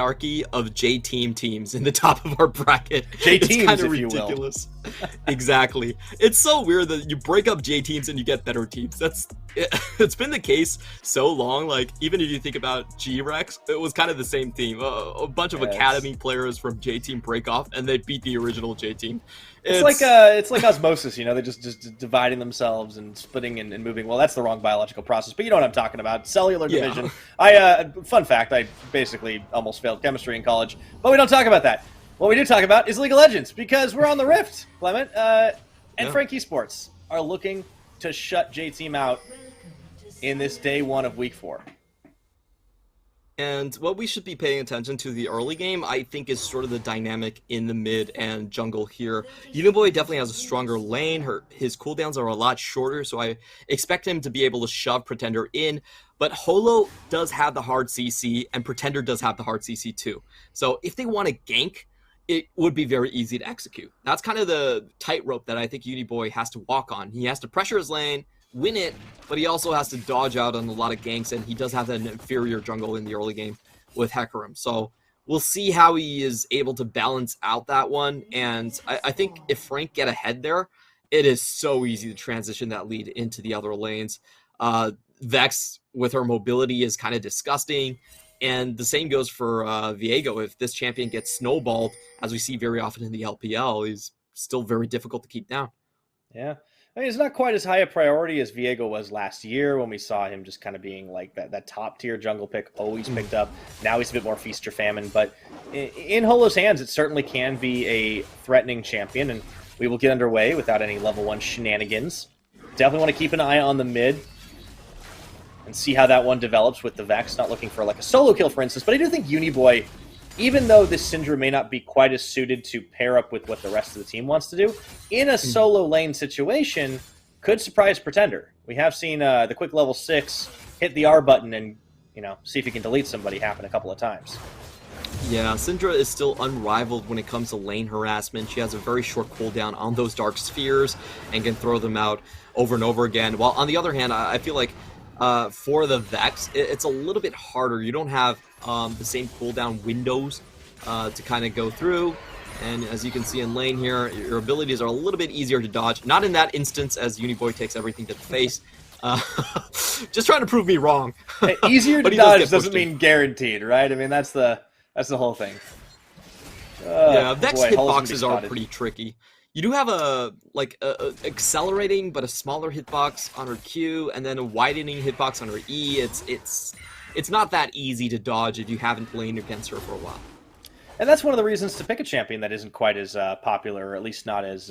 hierarchy of J-team teams in the top of our bracket. J-teams, it's kind of if you will. ridiculous. Exactly. It's so weird that you break up J-teams and you get better teams. It's been the case so long. Like, even if you think about G-Rex, it was kind of the same team. A bunch of academy players from J-team break off, and they beat the original J-team. It's like osmosis, you know. They're just dividing themselves and splitting and moving. Well, that's the wrong biological process, but you know what I'm talking about. Cellular division. Fun fact, I basically almost failed chemistry in college, but we don't talk about that. What we do talk about is League of Legends, because we're on the Rift, Clement, and Frank Esports are looking to shut J-Team out in this day one of week 4. And what we should be paying attention to the early game, I think, is sort of the dynamic in the mid and jungle here. Uniboy definitely has a stronger lane. His cooldowns are a lot shorter, so I expect him to be able to shove Pretender in. But Holo does have the hard CC, and Pretender does have the hard CC too. So if they want to gank, it would be very easy to execute. That's kind of the tightrope that I think Uniboy has to walk on. He has to pressure his lane, win it, but he also has to dodge out on a lot of ganks, and he does have an inferior jungle in the early game with Hecarim. So we'll see how he is able to balance out that one, and I think if Frank get ahead there, it is so easy to transition that lead into the other lanes. Vex, with her mobility, is kind of disgusting, and the same goes for Viego. If this champion gets snowballed, as we see very often in the LPL, he's still very difficult to keep down. Yeah. I mean, it's not quite as high a priority as Viego was last year, when we saw him just kind of being like that top-tier jungle pick, always picked up. Now he's a bit more feast or famine, but in Holo's hands, it certainly can be a threatening champion, and we will get underway without any level 1 shenanigans. Definitely want to keep an eye on the mid and see how that one develops with the Vex. Not looking for like a solo kill, for instance, but I do think Uniboy, even though this Syndra may not be quite as suited to pair up with what the rest of the team wants to do, in a solo lane situation, could surprise Pretender. We have seen the quick level 6 hit the R button and, you know, see if he can delete somebody happen a couple of times. Yeah, Syndra is still unrivaled when it comes to lane harassment. She has a very short cooldown on those dark spheres and can throw them out over and over again. While on the other hand, I feel like for the Vex, it's a little bit harder. You don't have the same cooldown windows to kind of go through. And as you can see in lane here, your abilities are a little bit easier to dodge. Not in that instance, as Uniboy takes everything to the face. Just trying to prove me wrong. Hey, easier to dodge doesn't mean guaranteed, right? I mean, that's the whole thing. Yeah, Vex hitboxes are pretty tricky. You do have a accelerating but a smaller hitbox on her Q, and then a widening hitbox on her E. It's not that easy to dodge if you haven't played against her for a while. And that's one of the reasons to pick a champion that isn't quite as popular, or at least not as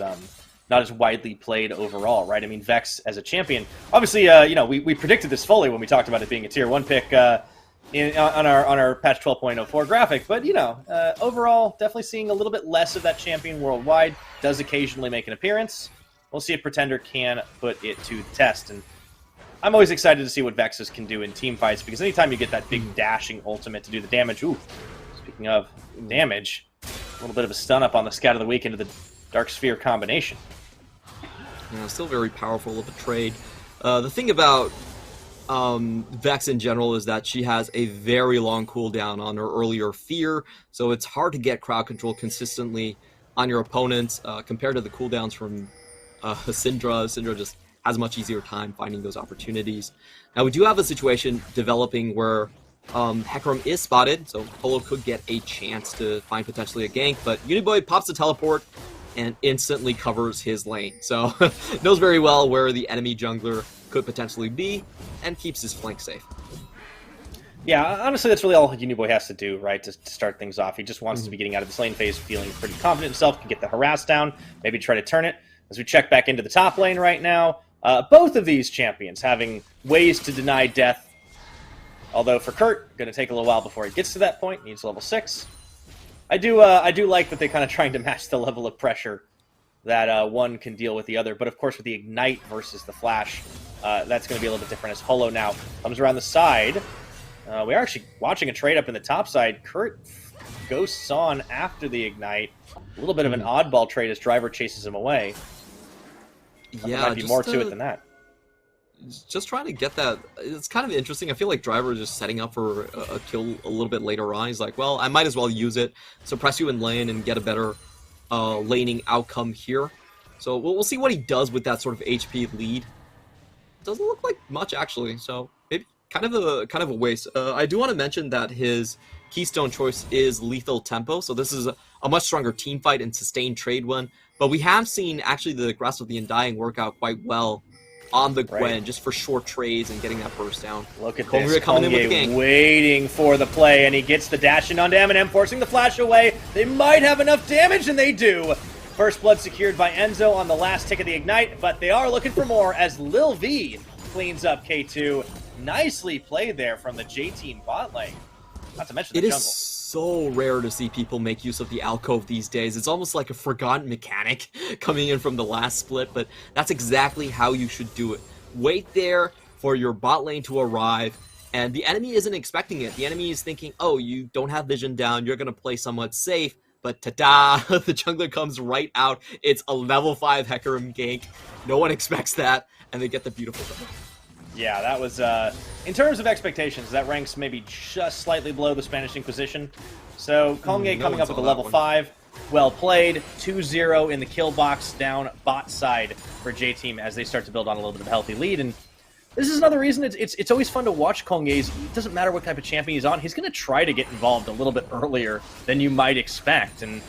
widely played overall, right? I mean, Vex as a champion, obviously, we predicted this fully when we talked about it being a tier 1 pick on our patch 12.04 graphic, but overall, definitely seeing a little bit less of that champion worldwide. Does occasionally make an appearance. We'll see if Pretender can put it to the test, and I'm always excited to see what Vexes can do in team fights, because anytime you get that big dashing ultimate to do the damage, speaking of damage, a little bit of a stun up on the Scout of the Week into the Dark Sphere combination. Yeah, still very powerful of a trade. The thing about Vex in general is that she has a very long cooldown on her earlier Fear, so it's hard to get crowd control consistently on your opponents compared to the cooldowns from Syndra. Syndra just has a much easier time finding those opportunities. Now, we do have a situation developing where Hecarim is spotted, so Holo could get a chance to find potentially a gank, but Uniboy pops the teleport and instantly covers his lane. So knows very well where the enemy jungler could potentially be and keeps his flank safe. Yeah, honestly, that's really all Uniboy has to do, right, to start things off. He just wants to be getting out of this lane phase feeling pretty confident in himself, can get the harass down, maybe try to turn it. As we check back into the top lane right now, both of these champions having ways to deny death. Although for Kurt, going to take a little while before he gets to that point. Needs level 6. I do like that they're kind of trying to match the level of pressure that one can deal with the other. But of course, with the Ignite versus the Flash, that's going to be a little bit different as Holo now comes around the side. We are actually watching a trade up in the top side. Kurt ghosts on after the Ignite. A little bit of an oddball trade as Driver chases him away. There might be more to it than that. just trying to get that. It's kind of interesting. I feel like Driver is just setting up for a kill a little bit later on. He's like, well, I might as well use it, suppress you in lane, and get a better laning outcome here. So we'll see what he does with that sort of HP lead. Doesn't look like much actually, so maybe kind of a waste. I do want to mention that his keystone choice is lethal tempo, so this is a much stronger team fight and sustained trade one. But we have seen actually the Grasp of the Undying work out quite well on the Gwen, just for short trades and getting that burst down. Look at this, coming in with the gank. Waiting for the play, and he gets the dash in onto Eminem, forcing the flash away. They might have enough damage, and they do. First blood secured by Enzo on the last tick of the Ignite, but they are looking for more as Lil V cleans up K2. Nicely played there from the J-Team bot lane. Not to mention the jungle. It is so rare to see people make use of the alcove these days. It's almost like a forgotten mechanic coming in from the last split, but that's exactly how you should do it. Wait there for your bot lane to arrive, and the enemy isn't expecting it. The enemy is thinking, oh, you don't have vision down, you're going to play somewhat safe, but ta-da, the jungler comes right out. It's a level 5 Hecarim gank. No one expects that, and they get the beautiful double. Yeah, that was, in terms of expectations, that ranks maybe just slightly below the Spanish Inquisition. So, Kongye coming up with a level 5. Well played. 2-0 in the kill box down bot side for J-Team as they start to build on a little bit of a healthy lead. And this is another reason it's always fun to watch Kongye's. It doesn't matter what type of champion he's on. He's going to try to get involved a little bit earlier than you might expect. And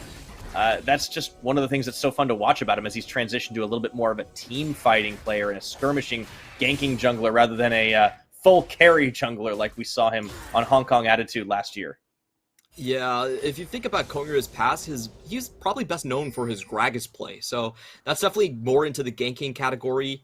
that's just one of the things that's so fun to watch about him as he's transitioned to a little bit more of a team fighting player and a skirmishing, ganking jungler rather than a full carry jungler like we saw him on Hong Kong Attitude last year. Yeah, if you think about Kongryu's past, he's probably best known for his Gragas play, so that's definitely more into the ganking category.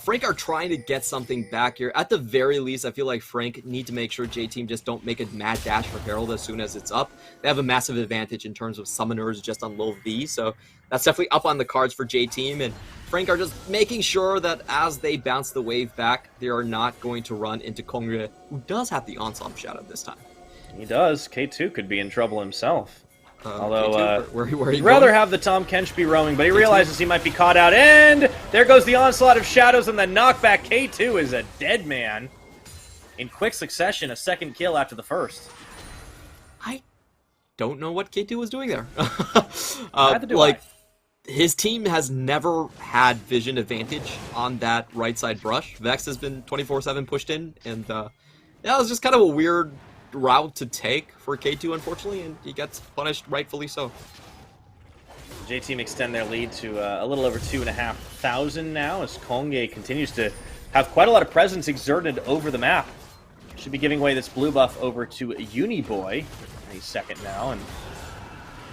Frank are trying to get something back here. At the very least, I feel like Frank need to make sure J-Team just don't make a mad dash for Herald as soon as it's up. They have a massive advantage in terms of summoners just on low V, so that's definitely up on the cards for J-Team, and Frank are just making sure that as they bounce the wave back, they are not going to run into Kongryu, who does have the Onslaught Shadow this time. He does. K2 could be in trouble himself. Although, he'd rather have the Tom Kench be roaming, but he realizes he might be caught out, and there goes the Onslaught of Shadows and the knockback. K2 is a dead man. In quick succession, a second kill after the first. I don't know what K2 was doing there. His team has never had vision advantage on that right side brush. Vex has been 24/7 pushed in, and yeah, it was just kind of a weird route to take for K2, unfortunately, and he gets punished rightfully so. J-Team extend their lead to a little over 2,500 now as Kongye continues to have quite a lot of presence exerted over the map. Should be giving away this blue buff over to Uniboy any second now, and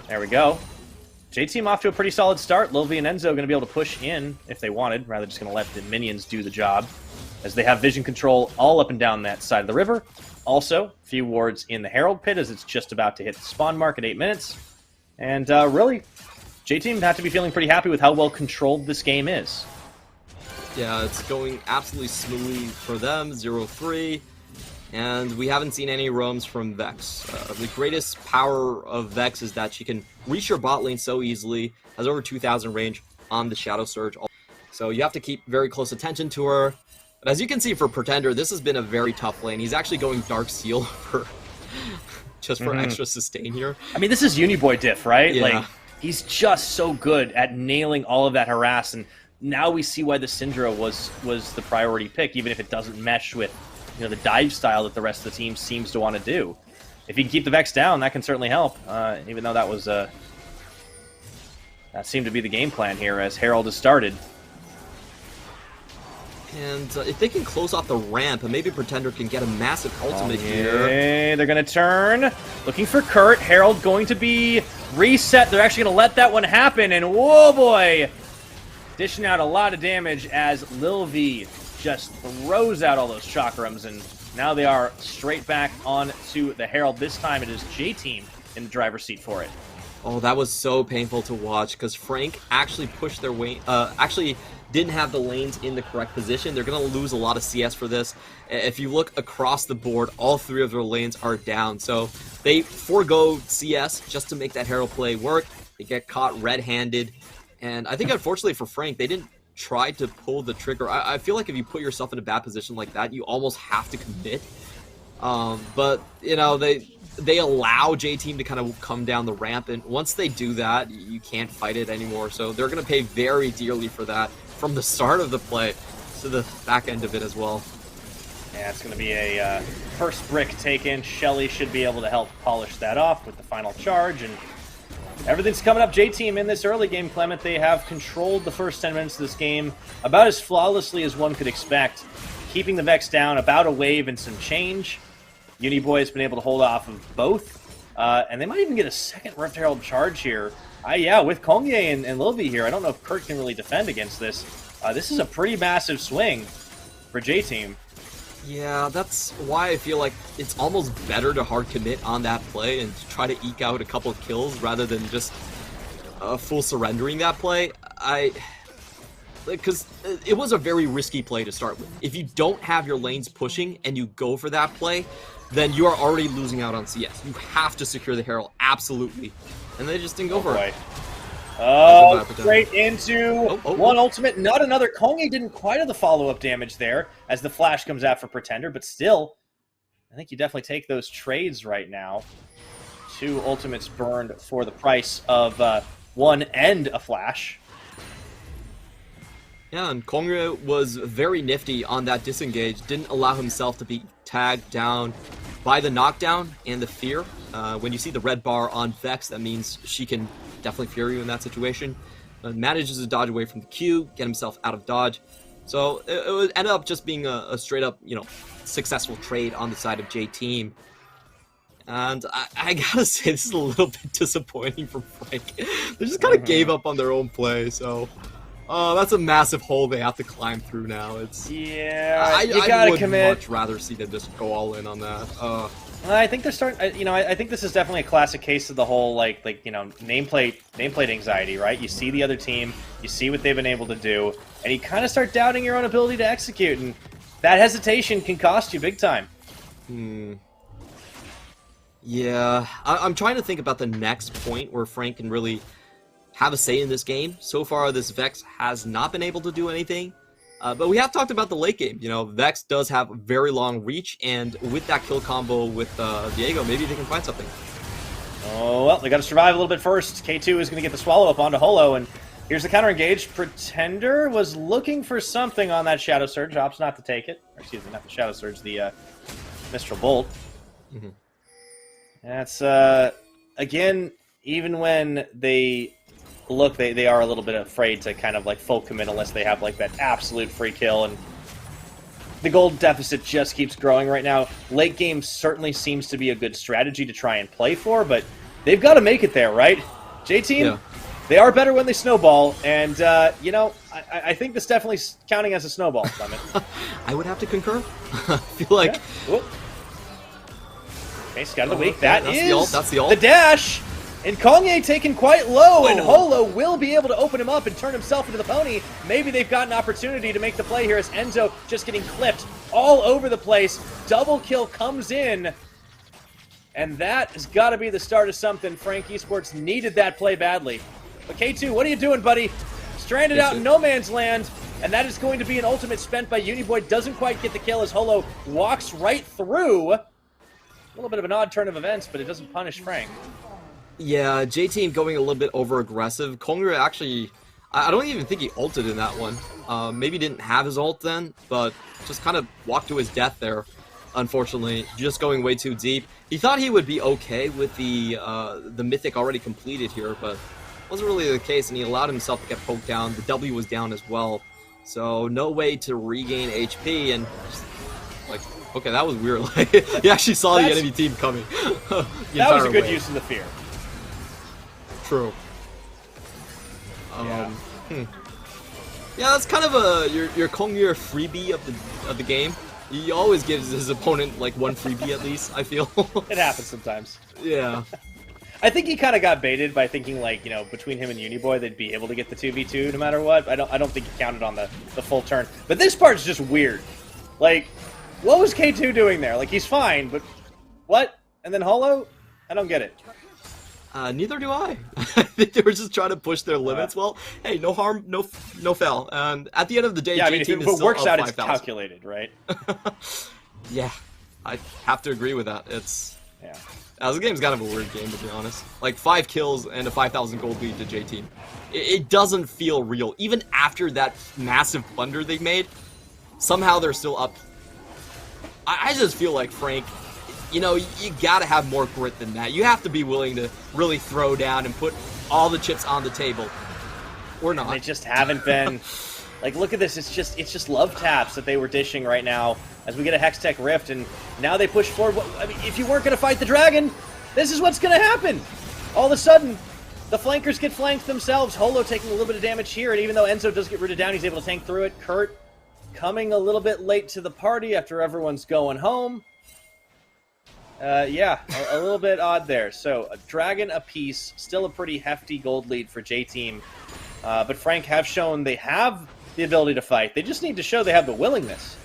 there we go. J-Team off to a pretty solid start. Lil V and Enzo going to be able to push in if they wanted, rather just going to let the minions do the job, as they have vision control all up and down that side of the river. Also, a few wards in the Herald Pit as it's just about to hit the spawn mark at 8 minutes. And really, J-Team have to be feeling pretty happy with how well controlled this game is. Yeah, it's going absolutely smoothly for them, 0-3. And we haven't seen any roams from Vex. The greatest power of Vex is that she can reach your bot lane so easily, has over 2,000 range on the Shadow Surge. So you have to keep very close attention to her. But as you can see for Pretender, this has been a very tough lane. He's actually going Dark Seal for just for extra sustain here. I mean, this is Uniboy diff, right? Yeah. Like, he's just so good at nailing all of that harass, and now we see why the Syndra was the priority pick, even if it doesn't mesh with, you know, the dive style that the rest of the team seems to want to do. If he can keep the Vex down, that can certainly help, even though that was that seemed to be the game plan here as Herald has started. And if they can close off the ramp, and maybe Pretender can get a massive ultimate here. They're going to turn. Looking for Kurt. Herald going to be reset. They're actually going to let that one happen. And whoa, boy. Dishing out a lot of damage as Lil V just throws out all those chakrams. And now they are straight back on to the Herald. This time it is J-Team in the driver's seat for it. Oh, that was so painful to watch because Frank actually pushed their way, actually didn't have the lanes in the correct position. They're going to lose a lot of CS for this. If you look across the board, all three of their lanes are down. So they forego CS just to make that Herald play work. They get caught red-handed. And I think unfortunately for Frank, they didn't tried to pull the trigger. I feel like if you put yourself in a bad position like that, you almost have to commit. But, you know, they allow J-Team to kind of come down the ramp, and once they do that, you can't fight it anymore. So they're going to pay very dearly for that from the start of the play to the back end of it as well. Yeah, it's going to be a first brick taken. Shelly should be able to help polish that off with the final charge, and everything's coming up J-Team in this early game, Clement. They have controlled the first 10 minutes of this game about as flawlessly as one could expect, keeping the Vex down about a wave and some change. Uniboy has been able to hold off of both, and they might even get a second Rift Herald charge here. Yeah, with Kongye and Lilby here, I don't know if Kurt can really defend against this. This is a pretty massive swing for J-Team. Yeah, that's why I feel like it's almost better to hard commit on that play and to try to eke out a couple of kills rather than just full surrendering that play. Because it was a very risky play to start with. If you don't have your lanes pushing and you go for that play, then you are already losing out on CS. You have to secure the Herald, absolutely. And they just didn't go for it. Oh, straight into one ultimate, not another. Kongye didn't quite have the follow-up damage there as the flash comes out for Pretender, but still, I think you definitely take those trades right now. 2 ultimates burned for the price of 1 and a flash. Yeah, and Kongye was very nifty on that disengage, didn't allow himself to be tagged down by the knockdown and the fear. When you see the red bar on Vex, that means she can definitely fear you in that situation. Manages to dodge away from the Q, get himself out of dodge. So it ended up just being a straight up, you know, successful trade on the side of J-Team. And I gotta say, this is a little bit disappointing from Frank. They just kind of gave up on their own play, so... that's a massive hole they have to climb through now. It's you gotta would commit. much rather see them just go all in on that. I think they're starting. You know, I think this is definitely a classic case of the whole like you know nameplate anxiety, right? You see the other team, you see what they've been able to do, and you kind of start doubting your own ability to execute, and that hesitation can cost you big time. Yeah, I'm trying to think about the next point where Frank can really have a say in this game. So far, this Vex has not been able to do anything. But we have talked about the late game. You know, Vex does have very long reach, and with that kill combo with Diego, maybe they can find something. Oh, well, they got to survive a little bit first. K2 is going to get the swallow up onto Holo, and here's the counter engage. Pretender was looking for something on that Shadow Surge, opts not to take it. Or, excuse me, not the Shadow Surge, the Mistral Bolt. That's, again, even when they... look, they are a little bit afraid to kind of like full commit unless they have like that absolute free kill, and the gold deficit just keeps growing right now. Late game certainly seems to be a good strategy to try and play for, but they've got to make it there, right? J-Team, they are better when they snowball, and you know, I think this definitely is counting as a snowball, Clement. I would have to concur. I feel like... Yeah. Okay, Scout of the Week, that's the ult. The dash! And Kongye taken quite low, and Holo will be able to open him up and turn himself into the pony. Maybe they've got an opportunity to make the play here as Enzo just getting clipped all over the place. Double kill comes in, and that has got to be the start of something. Frank Esports needed that play badly. But K2, what are you doing, buddy? Stranded out in no man's land, and that is going to be an ultimate spent by Uniboy. Doesn't quite get the kill as Holo walks right through. A little bit of an odd turn of events, but it doesn't punish Frank. Yeah, J-Team going a little bit over-aggressive. Kongye actually, I don't even think he ulted in that one. Maybe didn't have his ult then, but just kind of walked to his death there, unfortunately. Just going way too deep. He thought he would be okay with the Mythic already completed here, but wasn't really the case, and he allowed himself to get poked down. The W was down as well, so no way to regain HP, and just, like, okay, that was weird. Like, he actually saw the enemy team coming. That was a good use of the fear. True. Yeah, that's kind of your Kongye freebie of the game. He always gives his opponent like one freebie at least, I feel. It happens sometimes. Yeah. I think he kind of got baited by thinking like, you know, between him and Uniboy they'd be able to get the 2v2 no matter what. I don't think he counted on the full turn. But this part's just weird. Like, what was K2 doing there? Like, he's fine, but what? And then Holo? I don't get it. Neither do I. I think they were just trying to push their limits. Well, hey, no harm, no foul. And at the end of the day, yeah, I mean, if J-Team it is still works up out, it's 5,000. calculated, right? Yeah, I have to agree with that. The game's kind of a weird game, to be honest. Like 5 kills and a 5,000 gold lead to J-Team. It doesn't feel real. Even after that massive blunder they made, somehow they're still up. I just feel like Frank, you know, you gotta have more grit than that. You have to be willing to really throw down and put all the chips on the table, or not. They just haven't been. Like, look at this. It's just love taps that they were dishing right now as we get a Hextech Rift, and now they push forward. I mean, if you weren't gonna fight the dragon, this is what's gonna happen. All of a sudden, the flankers get flanked themselves. Holo taking a little bit of damage here, and even though Enzo does get rooted down, he's able to tank through it. Kurt coming a little bit late to the party after everyone's going home. Yeah, a little bit odd there. So, a dragon apiece, still a pretty hefty gold lead for J-Team. But Frank have shown they have the ability to fight. They just need to show they have the willingness.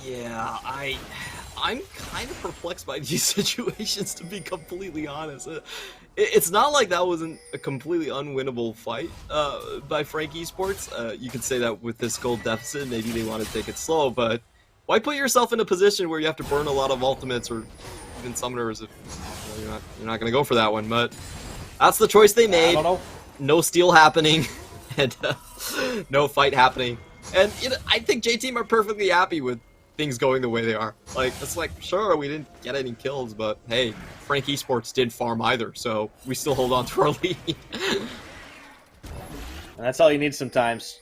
Yeah, I'm kind of perplexed by these situations, to be completely honest. It's not like that wasn't a completely unwinnable fight by Frank Esports. You could say that with this gold deficit, maybe they want to take it slow, but why put yourself in a position where you have to burn a lot of ultimates or even summoners if you're not going to go for that one? But that's the choice they made. I don't know. No steal happening, and no fight happening. And I think J-Team are perfectly happy with things going the way they are. Like, it's like, sure, we didn't get any kills, but hey, Frank Esports did farm either, so we still hold on to our lead. And that's all you need sometimes.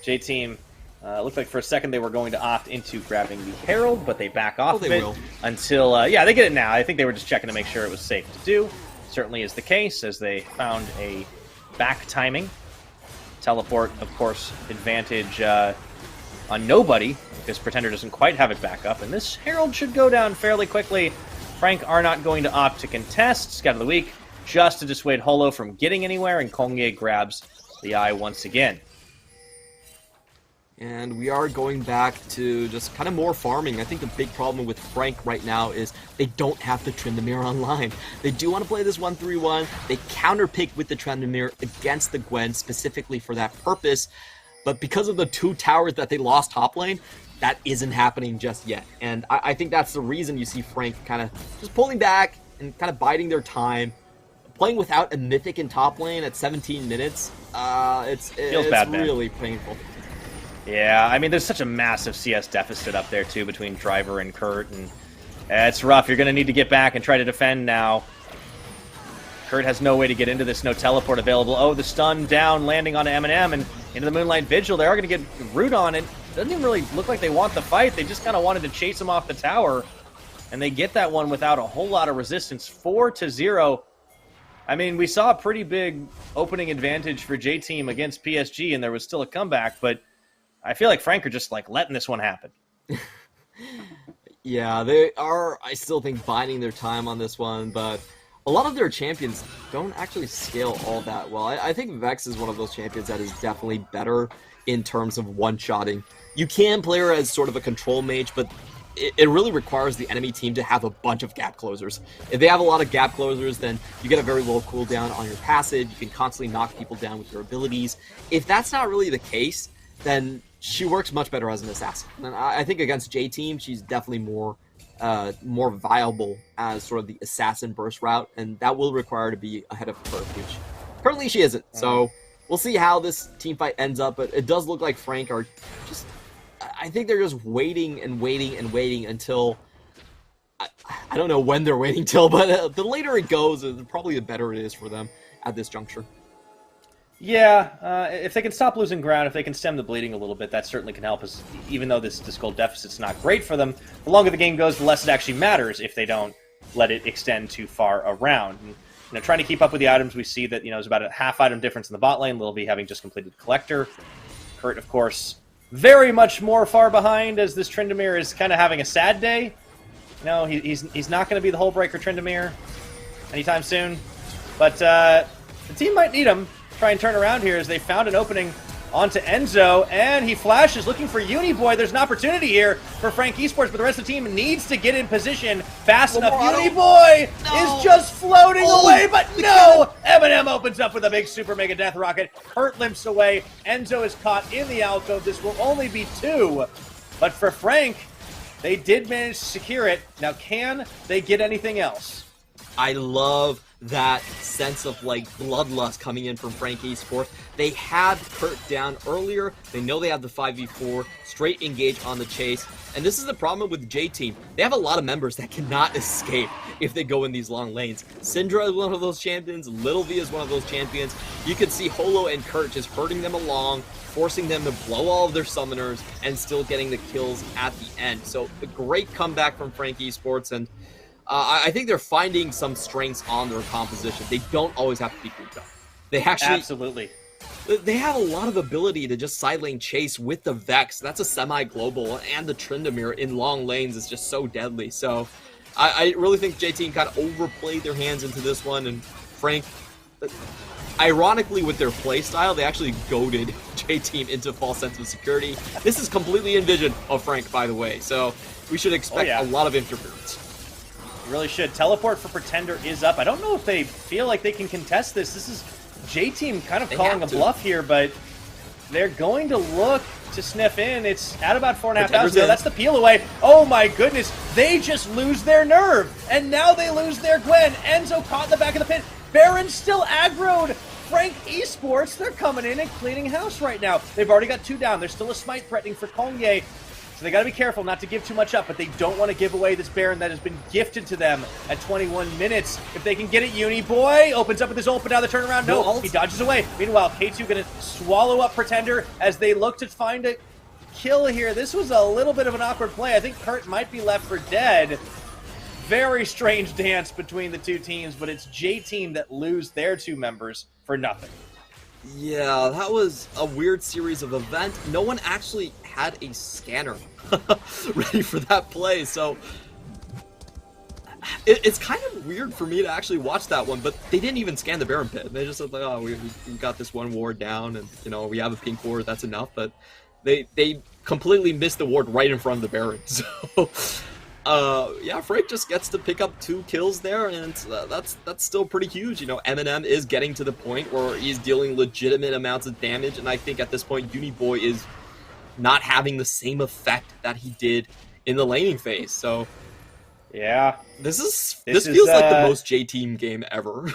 J-Team, looked like for a second they were going to opt into grabbing the Herald, but they back off of it until, yeah, they get it now. I think they were just checking to make sure it was safe to do. Certainly is the case, as they found a back timing. Teleport, of course, advantage on nobody, because Pretender doesn't quite have it back up, and this Herald should go down fairly quickly. Frank are not going to opt to contest. Scout of the Week, just to dissuade Holo from getting anywhere, and Kongye grabs the eye once again. And we are going back to just kind of more farming. I think the big problem with Frank right now is they don't have the Tryndamere online. They do want to play this 1-3-1. They counterpick with the Tryndamere against the Gwen specifically for that purpose. But because of the 2 towers that they lost top lane, that isn't happening just yet. And I think that's the reason you see Frank kind of just pulling back and kind of biding their time. Playing without a mythic in top lane at 17 minutes, it's really painful. Yeah, I mean, there's such a massive CS deficit up there, too, between Driver and Kurt, and it's rough. You're going to need to get back and try to defend now. Kurt has no way to get into this, no teleport available. Oh, the stun down, landing on M&M, and into the Moonlight Vigil. They are going to get root on it. Doesn't even really look like they want the fight. They just kind of wanted to chase him off the tower, and they get that one without a whole lot of resistance. 4-0. I mean, we saw a pretty big opening advantage for J-Team against PSG, and there was still a comeback, but I feel like Frank are just, like, letting this one happen. Yeah, they are, I still think, biding their time on this one, but a lot of their champions don't actually scale all that well. I think Vex is one of those champions that is definitely better in terms of one-shotting. You can play her as sort of a control mage, but it really requires the enemy team to have a bunch of gap closers. If they have a lot of gap closers, then you get a very low cooldown on your passive. You can constantly knock people down with your abilities. If that's not really the case, then she works much better as an assassin. And I think against J-Team, she's definitely more viable as sort of the assassin burst route, and that will require her to be ahead of Kurt, which currently she isn't. So we'll see how this team fight ends up, but it does look like Frank are just... I think they're just waiting and waiting and waiting until... I don't know when they're waiting till, but the later it goes, probably the better it is for them at this juncture. Yeah, if they can stop losing ground, if they can stem the bleeding a little bit, that certainly can help us. Even though this gold deficit's not great for them, the longer the game goes, the less it actually matters if they don't let it extend too far around. And, trying to keep up with the items, we see that there's about a half item difference in the bot lane. Lil B having just completed Collector. Kurt, of course, very much more far behind, as this Tryndamere is kind of having a sad day. He's not going to be the Hullbreaker Tryndamere anytime soon, but the team might need him. Try and turn around here as they found an opening onto Enzo, and he flashes looking for Uniboy. There's an opportunity here for Frank Esports, but the rest of the team needs to get in position fast enough. Uniboy is just but no! Eminem opens up with a big super mega death rocket. Hurt limps away. Enzo is caught in the alcove. This will only be 2. But for Frank, they did manage to secure it. Now, can they get anything else? I love that sense of like bloodlust coming in from Frank Esports. They had Kurt down earlier. They know they have the 5v4, straight engage on the chase. And this is the problem with J Team. They have a lot of members that cannot escape if they go in these long lanes. Syndra is one of those champions. Little V is one of those champions. You can see Holo and Kurt just hurting them along, forcing them to blow all of their summoners, and still getting the kills at the end. So a great comeback from Frank Esports, and I think they're finding some strengths on their composition. They don't always have to be grouped up. They actually... Absolutely. They have a lot of ability to just side lane chase with the Vex. That's a semi-global, and the Tryndamere in long lanes is just so deadly. So I really think J-Team kind of overplayed their hands into this one, and Frank, ironically with their playstyle, they actually goaded J-Team into false sense of security. This is completely in vision of Frank, by the way, so we should expect a lot of interference. You really should. Teleport for Pretender is up. I don't know if they feel like they can contest this. This is J-Team kind of calling a bluff here, but they're going to look to sniff in. It's at about 4,500. No, that's the peel away. Oh my goodness. They just lose their nerve. And now they lose their Gwen. Enzo caught in the back of the pit. Baron's still aggroed. Frank Esports, they're coming in and cleaning house right now. They've already got 2 down. There's still a smite threatening for Kongye. So they got to be careful not to give too much up, but they don't want to give away this Baron that has been gifted to them at 21 minutes. If they can get it, Uni Boy opens up with his ult, but now the turnaround. No, he dodges away. Meanwhile, K2 going to swallow up Pretender as they look to find a kill here. This was a little bit of an awkward play. I think Kurt might be left for dead. Very strange dance between the two teams, but it's J-Team that lose their 2 members for nothing. Yeah, that was a weird series of events. No one actually had a scanner ready for that play, so it's kind of weird for me to actually watch that one, but they didn't even scan the Baron pit. They just said, like, oh, we got this one ward down, and, you know, we have a pink ward, that's enough, but they completely missed the ward right in front of the Baron, so... yeah, Frank just gets to pick up 2 kills there, and that's still pretty huge. You know, Eminem is getting to the point where he's dealing legitimate amounts of damage, and I think at this point, Uniboy is not having the same effect that he did in the laning phase. So, yeah, this feels like the most J-Team game ever. Wait,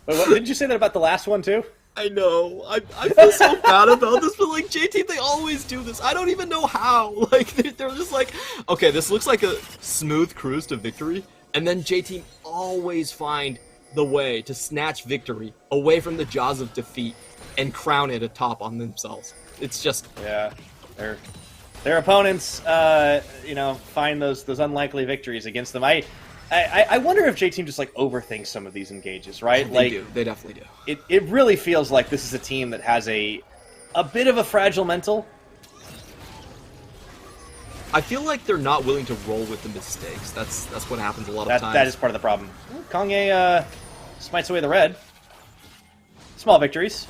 what, didn't you say that about the last one too? I know. I feel so bad about this, but like J-Team, they always do this. I don't even know how. Like they're just like, okay, this looks like a smooth cruise to victory, and then J-Team always find the way to snatch victory away from the jaws of defeat and crown it atop on themselves. It's just their opponents, you know, find those unlikely victories against them. I wonder if J-Team just, like, overthinks some of these engages, right? They do. They definitely do. It really feels like this is a team that has a bit of a fragile mental. I feel like they're not willing to roll with the mistakes. That's what happens a lot of times. That is part of the problem. Kongye smites away the red. Small victories.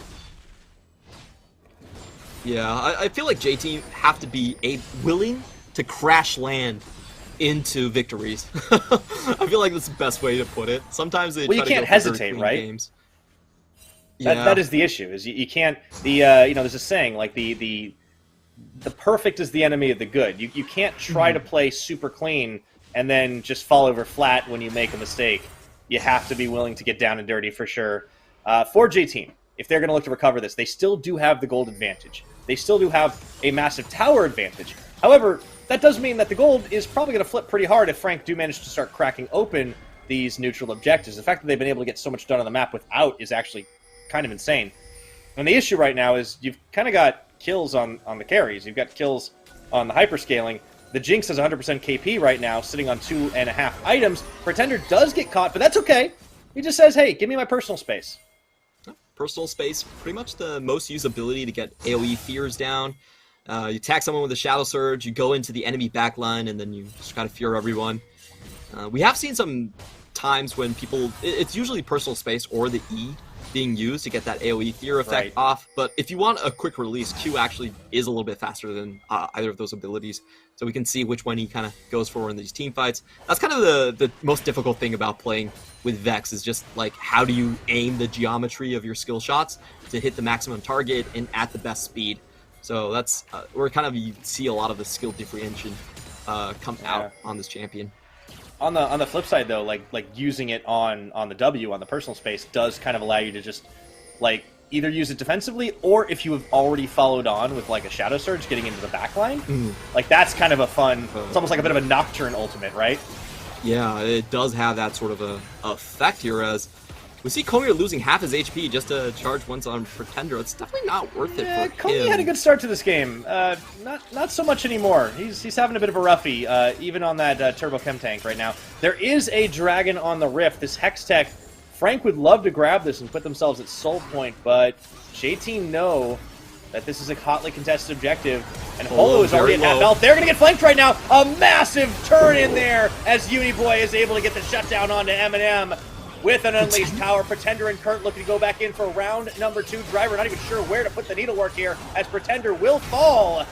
Yeah, I feel like J-Team have to be willing to crash land into victories. I feel like that's the best way to put it. Sometimes they try you to can't go for hesitate, clean right? Games. That is the issue. Is you can't you know, there's a saying like the perfect is the enemy of the good. You can't try to play super clean and then just fall over flat when you make a mistake. You have to be willing to get down and dirty for sure. For J-Team, if they're going to look to recover this, they still do have the gold advantage. They still do have a massive tower advantage. However, that does mean that the gold is probably going to flip pretty hard if Frank do manage to start cracking open these neutral objectives. The fact that they've been able to get so much done on the map without is actually kind of insane. And the issue right now is you've kind of got kills on the carries. You've got kills on the hyperscaling. The Jinx has 100% KP right now, sitting on 2.5 items. Pretender does get caught, but that's okay. He just says, hey, give me my personal space. Personal space, pretty much the most usability to get AoE fears down. You attack someone with a Shadow Surge, you go into the enemy backline, and then you just kind of fear everyone. We have seen some times when people... It's usually personal space or the E being used to get that AoE Fear effect Right. off. But if you want a quick release, Q actually is a little bit faster than either of those abilities. So we can see which one he kind of goes for in these team fights. That's kind of the most difficult thing about playing with Vex, is just like, how do you aim the geometry of your skill shots to hit the maximum target and at the best speed. So that's where kind of you see a lot of the skill differentiation come out on this champion. On the flip side, though, like using it on the W, on the personal space, does kind of allow you to just like either use it defensively, or if you have already followed on with like a Shadow Surge getting into the backline, like that's kind of a fun. It's almost like a bit of a Nocturne ultimate, right? Yeah, it does have that sort of a effect here, as we see Kongya losing half his HP just to charge once on Pretender. It's definitely not worth it for him. Kongya had a good start to this game. Not so much anymore. He's having a bit of a roughie, even on that Turbo Chem Tank right now. There is a Dragon on the Rift. This Hex Tech, Frank would love to grab this and put themselves at Soul Point, but J-Team know that this is a hotly contested objective, and Holo is already at half health. They're going to get flanked right now. A massive turn in there as Uniboy is able to get the shutdown onto Eminem. With an unleashed power, Pretender and Kurt looking to go back in for round number 2. Driver not even sure where to put the needlework here, as Pretender will fall.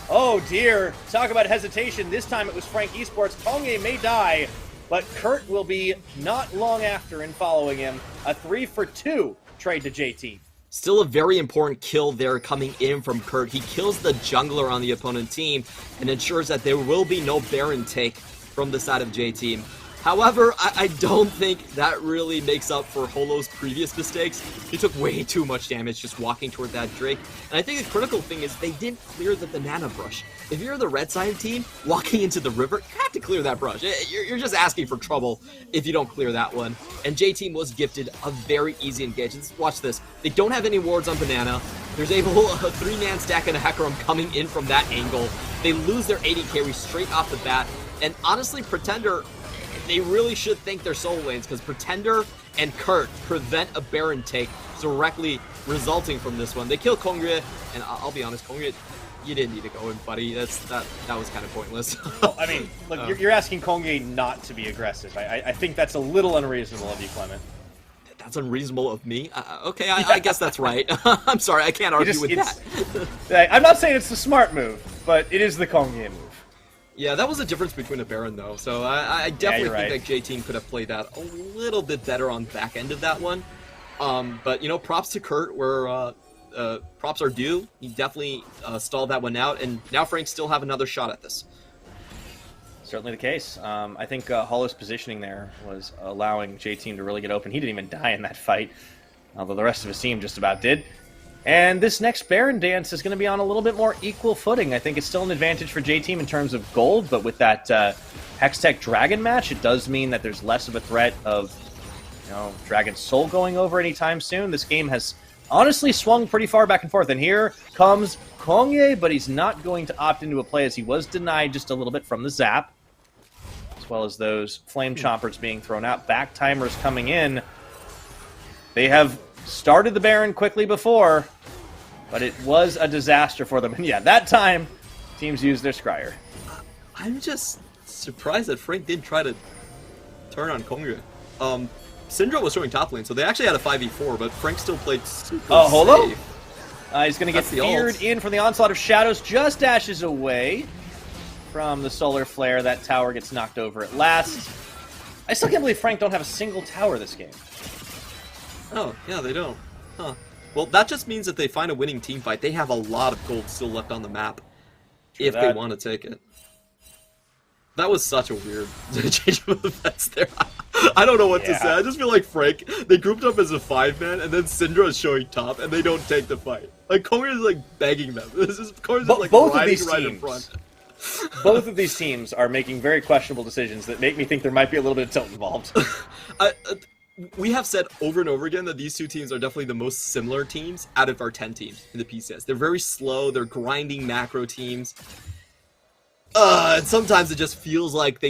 Oh dear, talk about hesitation. This time it was Frank Esports. Kongye may die, but Kurt will be not long after in following him. A 3-for-2 trade to JT. Still a very important kill there coming in from Kurt. He kills the jungler on the opponent team and ensures that there will be no Baron take from the side of J-Team. However, I don't think that really makes up for Holo's previous mistakes. He took way too much damage just walking toward that Drake. And I think the critical thing is they didn't clear the banana brush. If you're the red side team walking into the river, you have to clear that brush. You're just asking for trouble if you don't clear that one. And J-Team was gifted a very easy engage. Watch this. They don't have any wards on banana. There's a 3-man stack and a Hecarim coming in from that angle. They lose their AD carry straight off the bat. And honestly, Pretender, they really should thank their soul lanes, because Pretender and Kurt prevent a Baron take directly resulting from this one. They kill Kongya, and I'll be honest, Kongya, you didn't need to go in, buddy. That was kind of pointless. Well, I mean, look, you're asking Kongya not to be aggressive. I think that's a little unreasonable of you, Clement. That's unreasonable of me? Okay, I guess that's right. I'm sorry, I can't argue with that. I'm not saying it's the smart move, but it is the Kongya move. Yeah, that was the difference between a Baron, though. So I definitely think that J-Team could have played that a little bit better on the back end of that one. But, you know, props to Kurt, where props are due. He definitely stalled that one out, and now Frank still have another shot at this. Certainly the case. I think Holo's positioning there was allowing J-Team to really get open. He didn't even die in that fight, although the rest of his team just about did. And this next Baron dance is going to be on a little bit more equal footing. I think it's still an advantage for J-Team in terms of gold, but with that Hextech Dragon match, it does mean that there's less of a threat of, you know, Dragon Soul going over anytime soon. This game has honestly swung pretty far back and forth, and here comes Kongye, but he's not going to opt into a play as he was denied just a little bit from the zap, as well as those Flame Chompers being thrown out. Back timers coming in. They have started the Baron quickly before, but it was a disaster for them. And yeah, that time, teams used their Scryer. I'm just surprised that Frank didn't try to turn on Kongya. Syndra was showing top lane, so they actually had a 5v4, but Frank still played super Holo? safe. He's going to get feared in from the onslaught of shadows, just dashes away from the solar flare. That tower gets knocked over at last. I still can't believe Frank don't have a single tower this game. Oh, yeah, they don't. Huh. Well, that just means that they find a winning team fight. They have a lot of gold still left on the map if they want to take it. That was such a weird change of events there. I don't know what to say. I just feel like Frank, they grouped up as a 5-man, and then Syndra is showing top, and they don't take the fight. Like, Kongya is, like, begging them. Kongya's like, both riding of these right teams, in front. Both of these teams are making very questionable decisions that make me think there might be a little bit of tilt involved. We have said over and over again that these two teams are definitely the most similar teams out of our 10 teams in the PCS. They're very slow, they're grinding macro teams. And sometimes it just feels like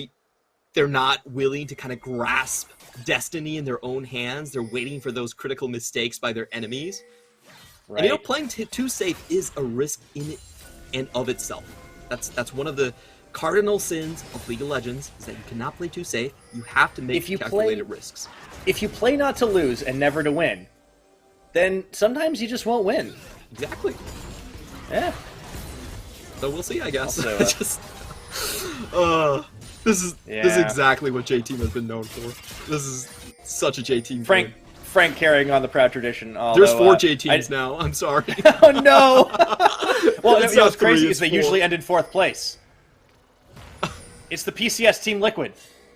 they're not willing to kind of grasp destiny in their own hands. They're waiting for those critical mistakes by their enemies. Right. And you know, playing too safe is a risk in it and of itself. That's one of the cardinal sins of League of Legends, is that you cannot play too safe. You have to make calculated risks. If you play not to lose and never to win, then sometimes you just won't win. Exactly. Yeah. So we'll see, I guess. Also, Just, this is exactly what J-Team has been known for. This is such a J-Team game. Frank carrying on the proud tradition. Although, There's 4 J-Teams now. I'm sorry. Oh no! Well, you know what's crazy Korea is they 4. usually end in 4th place. It's the PCS Team Liquid.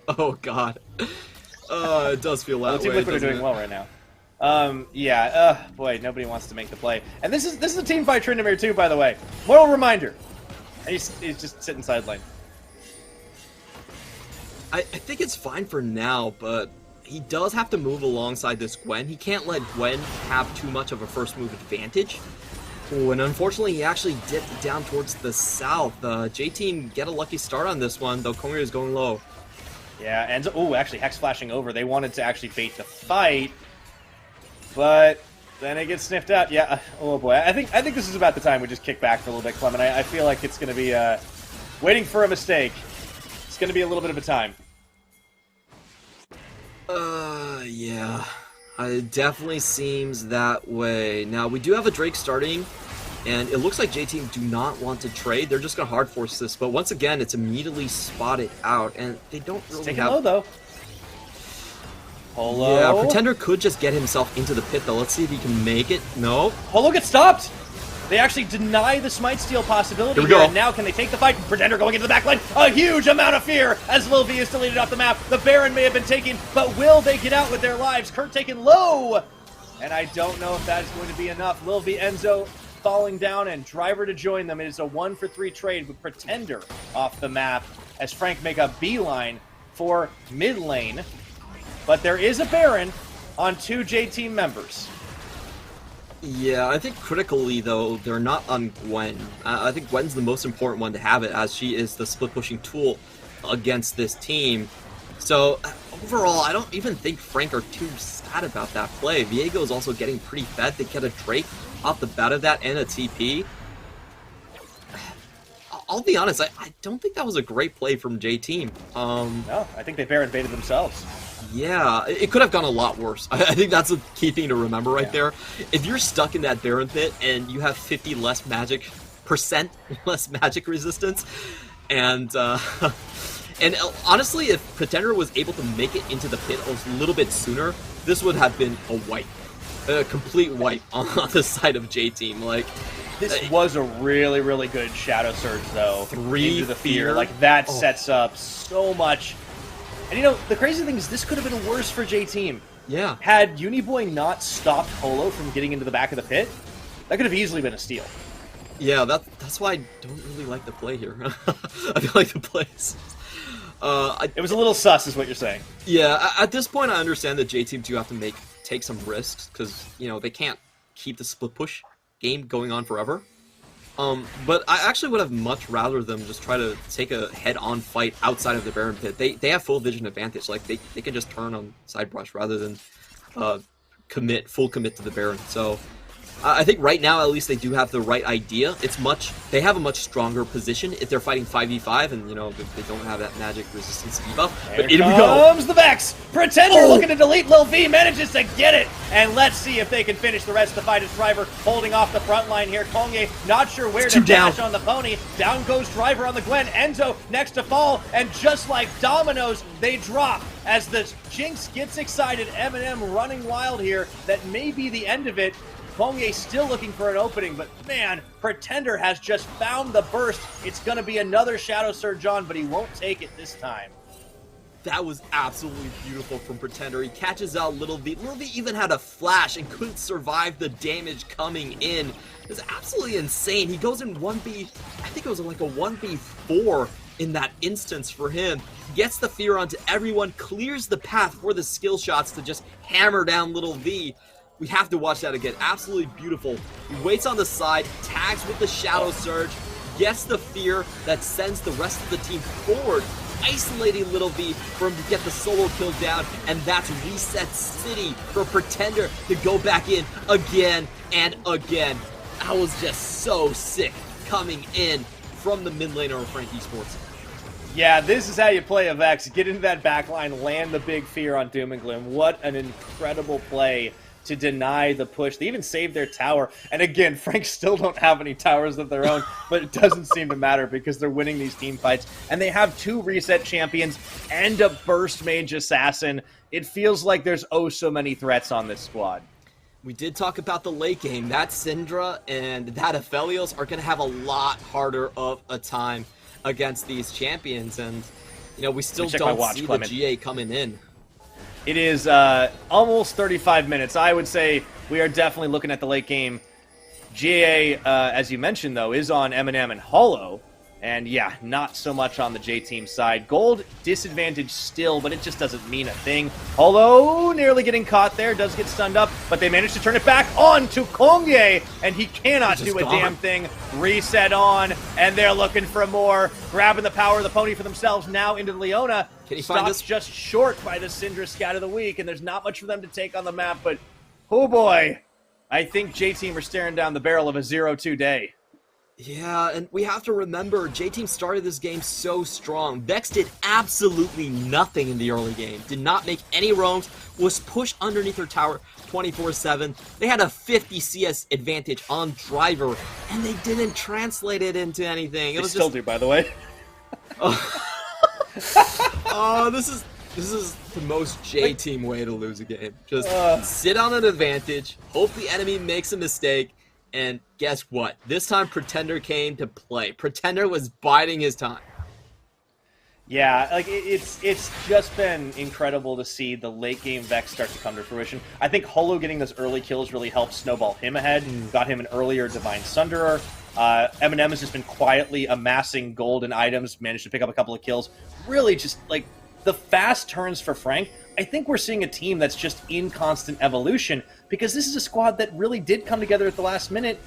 Oh god. It does feel that way. Team Liquid are doing well right now. Yeah. Boy, nobody wants to make the play. And this is a team fight Tryndamere too, by the way. Moral reminder. And he's just sitting sideline. I think it's fine for now, but he does have to move alongside this Gwen. He can't let Gwen have too much of a first move advantage. Oh, and unfortunately, he actually dipped down towards the south. J-Team get a lucky start on this one, though Kongri is going low. Yeah, and actually Hex flashing over. They wanted to actually bait the fight, but then it gets sniffed out. Yeah, oh boy. I think this is about the time we just kick back for a little bit, Clement. I feel like it's going to be waiting for a mistake. It's going to be a little bit of a time. Yeah. It definitely seems that way. Now, we do have a Drake starting, and it looks like J-Team do not want to trade. They're just going to hard force this, but once again, it's immediately spotted out, and they don't really Take it low, though. Holo. Yeah, Pretender could just get himself into the pit, though. Let's see if he can make it. No. Holo gets stopped! They actually deny the Smite Steal possibility here. And now can they take the fight? Pretender going into the backline. A huge amount of fear as Lil V is deleted off the map. The Baron may have been taken, but will they get out with their lives? Kurt taken low! And I don't know if that is going to be enough. Lil V, Enzo falling down and Driver to join them. It is a 1-for-3 trade with Pretender off the map as Frank make a beeline for mid lane. But there is a Baron on 2 J-Team members. Yeah, I think critically, though, they're not on Gwen. I think Gwen's the most important one to have it, as she is the split-pushing tool against this team. So, overall, I don't even think Frank are too sad about that play. Viego is also getting pretty fed. They get a Drake off the bat of that and a TP. I'll be honest, I don't think that was a great play from J-Team. No, I think they Baron baited themselves. Yeah, it could have gone a lot worse. I think that's a key thing to remember right there. If you're stuck in that Baron pit and you have 50% less magic resistance, and honestly, if Pretender was able to make it into the pit a little bit sooner, this would have been a wipe, a complete wipe on the side of J-Team. Like, this was a really, really good Shadow Surge, though. 3 into the fear. Like, that sets up so much. And you know, the crazy thing is this could have been worse for J-Team. Yeah. Had Uniboy not stopped Holo from getting into the back of the pit, that could have easily been a steal. Yeah, that's why I don't really like the play here. I feel like the plays... it was a little sus, is what you're saying. Yeah, at this point, I understand that J-Team do have to take some risks, because, you know, they can't keep the split push game going on forever. But I actually would have much rather them just try to take a head-on fight outside of the Baron pit. They have full vision advantage. Like, they can just turn on side brush rather than full commit to the Baron. So I think right now, at least, they do have the right idea. They have a much stronger position if they're fighting 5v5, and, you know, they don't have that magic resistance debuff. But here we go. Comes the Vex! Pretender looking to delete Lil V, manages to get it! And let's see if they can finish the rest of the fight as Driver holding off the front line here. Kongye not sure where to dash on the pony. Down goes Driver on the Gwen. Enzo next to fall, and just like dominoes, they drop. As the Jinx gets excited, Eminem running wild here. That may be the end of it. Kongye still looking for an opening, but man, Pretender has just found the burst. It's going to be another Shadow Surge on, but he won't take it this time. That was absolutely beautiful from Pretender. He catches out Little V. Little V even had a flash and couldn't survive the damage coming in. It's absolutely insane. He goes in 1v, I think it was like a 1v4 in that instance for him. Gets the fear onto everyone, clears the path for the skill shots to just hammer down Little V. We have to watch that again. Absolutely beautiful. He waits on the side, tags with the Shadow Surge, gets the fear that sends the rest of the team forward, isolating Little V for him to get the solo kill down, and that's Reset City for Pretender to go back in again and again. That was just so sick coming in from the mid laner of Frank Esports. Yeah, this is how you play a Vex. Get into that backline, land the big fear on Doom and Gloom. What an incredible play to deny the push. They even saved their tower. And again, Frank still don't have any towers of their own, but it doesn't seem to matter because they're winning these team fights. And they have 2 reset champions and a burst mage assassin. It feels like there's oh so many threats on this squad. We did talk about the late game. That Syndra and that Aphelios are going to have a lot harder of a time against these champions. And, you know, we still don't see the GA coming in. It is almost 35 minutes. I would say we are definitely looking at the late game. GA, as you mentioned, though, is on Eminem and Hollow. And yeah, not so much on the J team side. Gold disadvantage still, but it just doesn't mean a thing. Hollow nearly getting caught there, does get stunned up, but they managed to turn it back on to Kongye, and he cannot do a damn thing. Reset on, and they're looking for more. Grabbing the power of the pony for themselves now into Leona. Can he find this? Just short by the Syndra scat of the week, and there's not much for them to take on the map, but oh boy, I think J team are staring down the barrel of a 0-2 day. Yeah, and we have to remember, J-Team started this game so strong. Vex did absolutely nothing in the early game. Did not make any roams, was pushed underneath her tower 24/7. They had a 50 CS advantage on Driver, and they didn't translate it into anything. They still do, by the way. This is the most J-Team way to lose a game. Just sit on an advantage, hope the enemy makes a mistake, and guess what? This time Pretender came to play. Pretender was biding his time. Yeah, like it's just been incredible to see the late game Vex start to come to fruition. I think Holo getting those early kills really helped snowball him ahead. Got him an earlier Divine Sunderer. Eminem has just been quietly amassing gold and items, managed to pick up a couple of kills. Really just like the fast turns for Frank. I think we're seeing a team that's just in constant evolution because this is a squad that really did come together at the last minute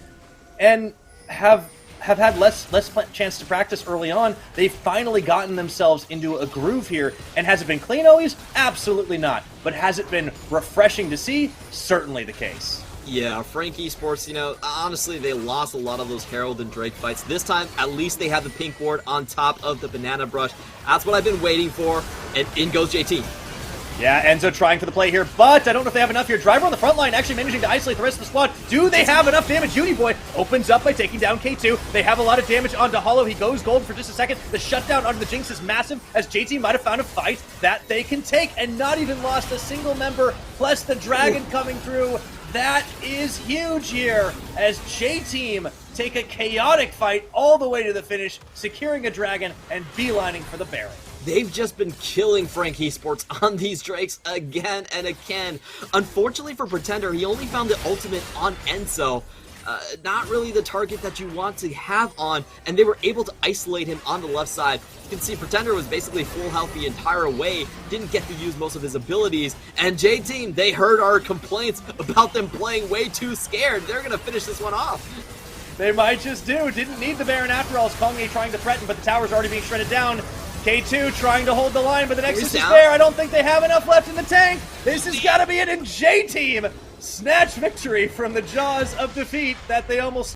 and have had less chance to practice early on. They've finally gotten themselves into a groove here. And has it been clean always? Absolutely not. But has it been refreshing to see? Certainly the case. Yeah, Frank Esports, you know, honestly, they lost a lot of those Herald and Drake fights. This time, at least they had the pink ward on top of the banana brush. That's what I've been waiting for, and in goes JT. Yeah, Enzo trying for the play here, but I don't know if they have enough here. Driver on the front line actually managing to isolate the rest of the squad. Do they have enough damage? Uniboy opens up by taking down K2. They have a lot of damage onto Hollow. He goes gold for just a second. The shutdown onto the Jinx is massive, as JT might have found a fight that they can take and not even lost a single member, plus the Dragon coming through. That is huge here, as J-Team take a chaotic fight all the way to the finish, securing a Dragon and beelining for the Baron. They've just been killing Frank Esports on these Drakes again and again. Unfortunately for Pretender, he only found the ultimate on Enzo. Not really the target that you want to have on, and they were able to isolate him on the left side. You can see Pretender was basically full health the entire way, didn't get to use most of his abilities, and J-Team, they heard our complaints about them playing way too scared. They're going to finish this one off. They might just do. Didn't need the Baron after all. Kongye trying to threaten, but the tower's already being shredded down. K2 trying to hold the line, but the Nexus is there. I don't think they have enough left in the tank. This has got to be it, and J-Team snatch victory from the jaws of defeat that they almost